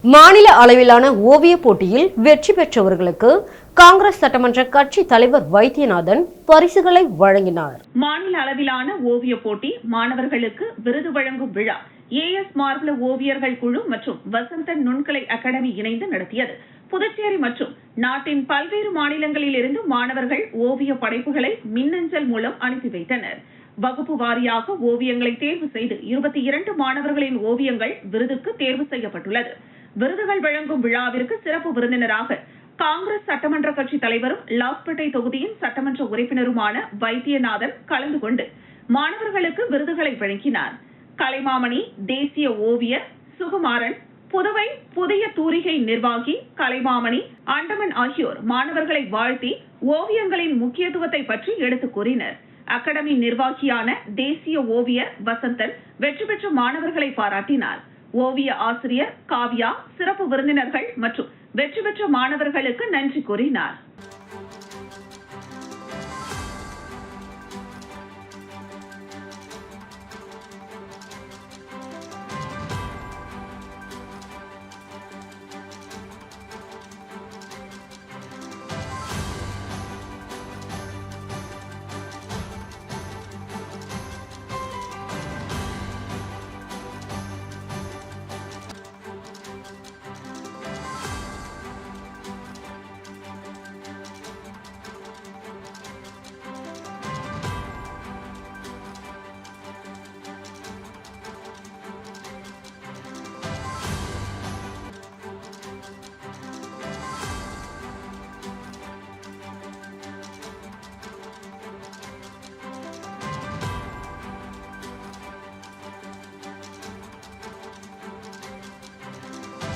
மாநில அளவிலான ஓவிய போட்டியில் வெற்றி பெற்றவர்களுக்கு காங்கிரஸ் சட்டமன்ற கட்சி தலைவர் வைத்தியநாதன் பரிசுகளை வழங்கினார். மாநில அளவிலான ஓவிய போட்டி மாணவர்களுக்கு விருது வழங்கும் விழா ஏஎஸ் மார்பல ஓவியர்கள் குழு மற்றும் வசந்தன் நுண்கலை அகாடமி இணைந்து நடத்தியது. புதுச்சேரி மற்றும் நாட்டின் பல்வேறு மாநிலங்களில் இருந்து மாணவர்கள் ஓவிய படைப்புகளை மின்னஞ்சல் மூலம் அனுப்பி வைத்தனர். வகுப்பு வாரியாக ஓவியங்களை தேர்வு செய்து 22 மாணவர்களின் ஓவியங்கள் விருதுக்கு தேர்வு செய்யப்பட்டுள்ளது. விருதுகள் வழங்கும் விழாவிற்கு சிறப்பு விருந்தினராக காங்கிரஸ் சட்டமன்ற கட்சி தலைவரும் லாஸ்பேட்டை தொகுதியின் சட்டமன்ற உறுப்பினருமான வைத்தியநாதன் கலந்து கொண்டு மாணவர்களுக்கு விருதுகளை வழங்கினார். கலைமாமணி தேசிய ஓவியர் சுகுமாரன், புதுவை புதிய தூரிகை நிர்வாகி கலைமாமணி, அண்டமன் ஆகியோர் மாணவர்களை வாழ்த்தி ஓவியங்களின் முக்கியத்துவத்தை பற்றி எடுத்துக் கூறினர். அகாடமி நிர்வாகியான தேசிய ஓவியர் வசந்தன் வெற்றி பெற்ற மாணவர்களை பாராட்டினார். ஓவிய ஆசிரியர் காவ்யா, சிறப்பு விருந்தினர்கள் மற்றும் வெற்றி பெற்ற மாணவர்களுக்கு நன்றி கூறினார்.